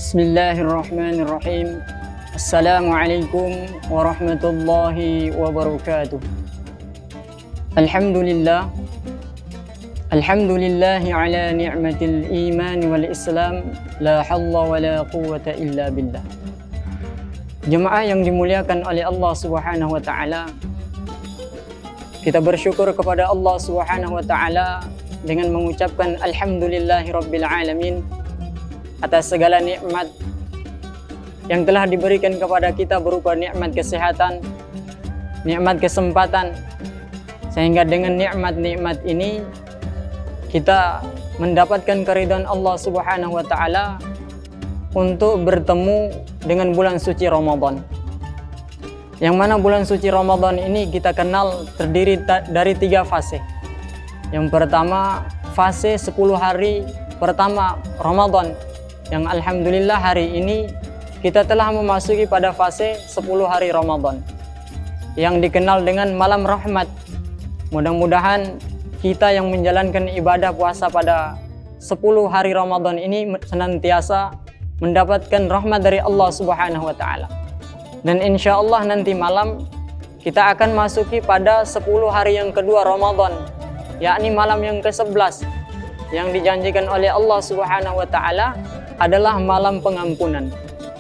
Bismillahirrahmanirrahim. Assalamualaikum warahmatullahi wabarakatuh. Alhamdulillah. Alhamdulillahi ala ni'matil iman wal islam. La halla wa la quwwata illa billah. Jemaah yang dimuliakan oleh Allah Subhanahu wa taala, kita bersyukur kepada Allah Subhanahu wa taala dengan mengucapkan alhamdulillahi rabbil alamin atas segala nikmat yang telah diberikan kepada kita berupa nikmat kesehatan, nikmat kesempatan, sehingga dengan nikmat-nikmat ini kita mendapatkan keridhaan Allah Subhanahu wa taala untuk bertemu dengan bulan suci Ramadan. Yang mana bulan suci Ramadan ini kita kenal terdiri dari 3 fase. Yang pertama, fase 10 hari pertama Ramadan, yang alhamdulillah hari ini kita telah memasuki pada fase 10 hari Ramadan yang dikenal dengan malam rahmat. Mudah-mudahan kita yang menjalankan ibadah puasa pada 10 hari Ramadan ini senantiasa mendapatkan rahmat dari Allah Subhanahu wa taala. Dan insya Allah nanti malam kita akan masuki pada 10 hari yang kedua Ramadan, yakni malam yang ke-11, yang dijanjikan oleh Allah Subhanahu wa taala adalah malam pengampunan.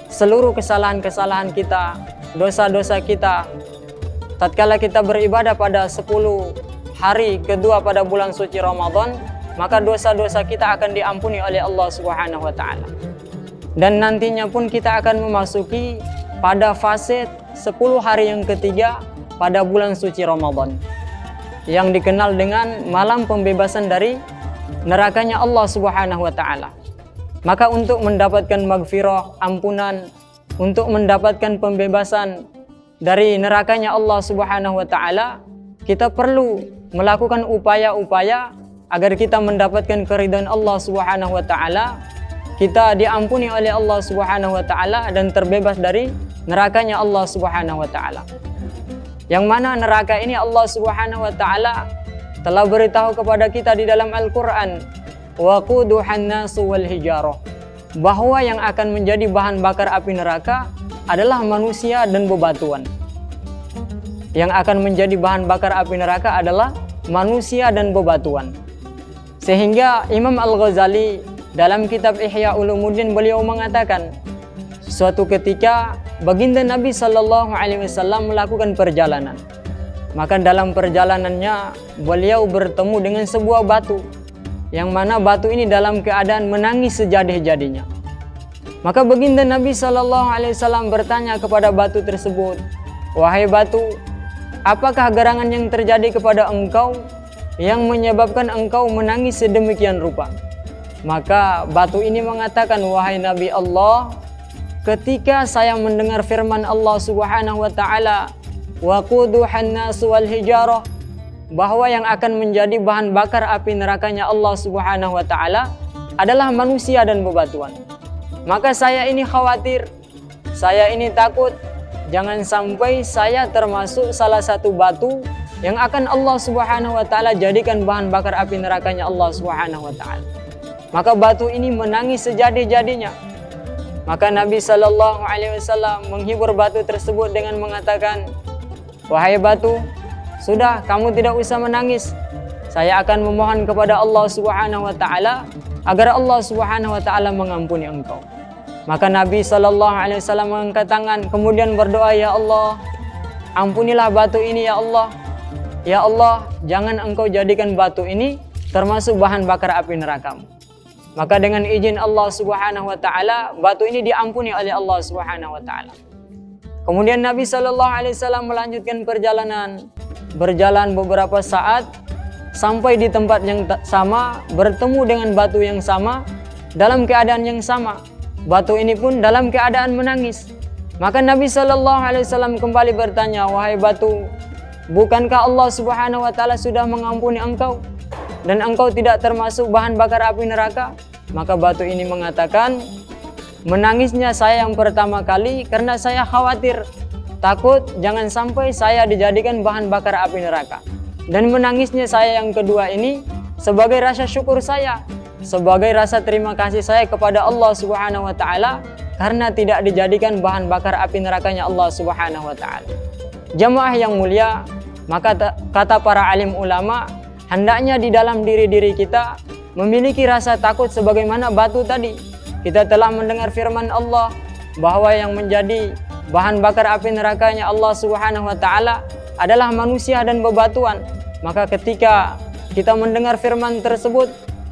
Seluruh kesalahan-kesalahan kita, dosa-dosa kita, tatkala kita beribadah pada 10 hari kedua pada bulan suci Ramadan, maka dosa-dosa kita akan diampuni oleh Allah Subhanahu wa taala. Dan nantinya pun kita akan memasuki pada fase 10 hari yang ketiga pada bulan suci Ramadan, yang dikenal dengan malam pembebasan dari nerakanya Allah Subhanahu wa taala. Maka untuk mendapatkan maghfirah, ampunan, untuk mendapatkan pembebasan dari nerakanya Allah Subhanahu wa taala, kita perlu melakukan upaya-upaya agar kita mendapatkan keridhaan Allah Subhanahu wa taala, kita diampuni oleh Allah Subhanahu wa taala dan terbebas dari nerakanya Allah Subhanahu wa taala. Yang mana neraka ini Allah Subhanahu wa taala telah beritahu kepada kita di dalam Al-Qur'an, waquduhan nasu wal hijarah, bahwa yang akan menjadi bahan bakar api neraka adalah manusia dan bebatuan. Yang akan menjadi bahan bakar api neraka adalah manusia dan bebatuan. Sehingga Imam Al-Ghazali dalam kitab Ihya Ulumuddin beliau mengatakan, suatu ketika baginda Nabi sallallahu alaihi wasallam melakukan perjalanan. Maka dalam perjalanannya beliau bertemu dengan sebuah batu, yang mana batu ini dalam keadaan menangis sejadi-jadinya. Maka baginda Nabi sallallahu alaihi wasallam bertanya kepada batu tersebut, "Wahai batu, apakah gerangan yang terjadi kepada engkau yang menyebabkan engkau menangis sedemikian rupa?" Maka batu ini mengatakan, "Wahai Nabi Allah, ketika saya mendengar firman Allah Subhanahu wa taala, waquduhan nasu wal hijarah, bahwa yang akan menjadi bahan bakar api nerakanya Allah Subhanahu wa taala adalah manusia dan bebatuan. Maka saya ini khawatir, saya ini takut jangan sampai saya termasuk salah satu batu yang akan Allah Subhanahu wa taala jadikan bahan bakar api nerakanya Allah Subhanahu wa taala." Maka batu ini menangis sejadi-jadinya. Maka Nabi sallallahu alaihi wasallam menghibur batu tersebut dengan mengatakan, "Wahai batu, sudah, kamu tidak usah menangis. Saya akan memohon kepada Allah Subhanahu wa taala agar Allah Subhanahu wa taala mengampuni engkau." Maka Nabi sallallahu alaihi wasallam mengangkat tangan kemudian berdoa, "Ya Allah, ampunilah batu ini ya Allah. Ya Allah, jangan engkau jadikan batu ini termasuk bahan bakar api neraka-Mu." Maka dengan izin Allah Subhanahu wa taala, batu ini diampuni oleh Allah Subhanahu wa taala. Kemudian Nabi sallallahu alaihi wasallam melanjutkan perjalanan. Berjalan beberapa saat sampai di tempat yang sama, bertemu dengan batu yang sama dalam keadaan yang sama. Batu ini pun dalam keadaan menangis. Maka Nabi sallallahu alaihi wasallam kembali bertanya, "Wahai batu, bukankah Allah Subhanahu wa taala sudah mengampuni engkau dan engkau tidak termasuk bahan bakar api neraka?" Maka batu ini mengatakan, "Menangisnya saya yang pertama kali karena saya khawatir, takut jangan sampai saya dijadikan bahan bakar api neraka. Dan menangisnya saya yang kedua ini sebagai rasa syukur saya sebagai rasa terima kasih saya kepada Allah Subhanahu wa taala karena tidak dijadikan bahan bakar api nerakanya Allah Subhanahu wa taala. Jamaah yang mulia, maka kata para alim ulama, hendaknya di dalam diri-diri kita memiliki rasa takut sebagaimana batu tadi. Kita telah mendengar firman Allah bahwa yang menjadi bahan bakar api nerakanya Allah Subhanahu wa taala adalah manusia dan bebatuan. Maka ketika kita mendengar firman tersebut,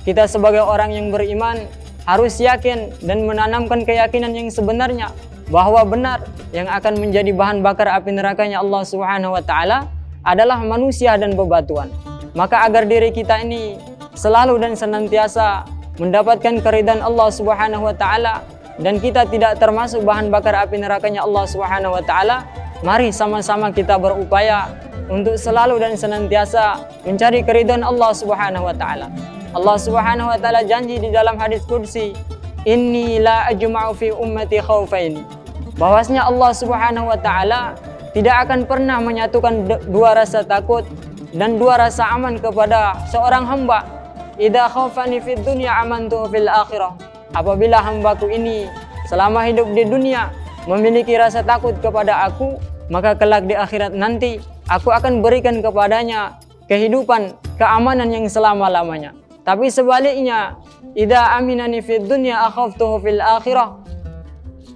kita sebagai orang yang beriman harus yakin dan menanamkan keyakinan yang sebenarnya bahwa benar yang akan menjadi bahan bakar api nerakanya Allah Subhanahu wa taala adalah manusia dan bebatuan. Maka agar diri kita ini selalu dan senantiasa mendapatkan keridhaan Allah Subhanahu wa taala dan kita tidak termasuk bahan bakar api nerakanya Allah Subhanahu wa taala, mari sama-sama kita berupaya untuk selalu dan senantiasa mencari keridhaan Allah Subhanahu wa taala. Allah Subhanahu wa taala janji di dalam hadis qudsi, "Inni la ajma'u fi ummati khaufaini." Bahwasanya Allah Subhanahu wa taala tidak akan pernah menyatukan dua rasa takut dan dua rasa aman kepada seorang hamba. Idza khaufani fid dunya amantu fil akhirah. Apabila hambaku ini selama hidup di dunia memiliki rasa takut kepada aku, maka kelak di akhirat nanti aku akan berikan kepadanya kehidupan, keamanan yang selama-lamanya. Tapi sebaliknya, idza aminani fid dunya akhaftuhu fil akhirah.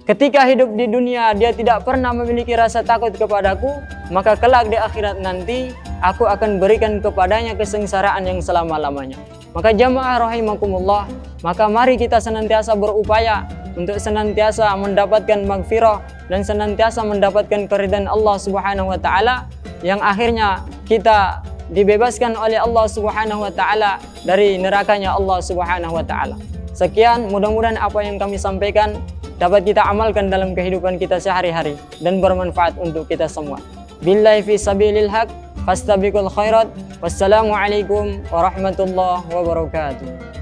Ketika hidup di dunia dia tidak pernah memiliki rasa takut kepadaku, maka kelak di akhirat nanti aku akan berikan kepadanya kesengsaraan yang selama-lamanya. Maka jamaah rahimakumullah, maka mari kita senantiasa berupaya untuk senantiasa mendapatkan maghfirah dan senantiasa mendapatkan keridhaan Allah Subhanahu wa taala yang akhirnya kita dibebaskan oleh Allah Subhanahu wa taala dari nerakanya Allah Subhanahu wa taala. Sekian, mudah-mudahan apa yang kami sampaikan dapat kita amalkan dalam kehidupan kita sehari-hari dan bermanfaat untuk kita semua. Billahi fi sabilil haq fastabiqul khairat. Wassalamualaikum warahmatullahi wabarakatuh.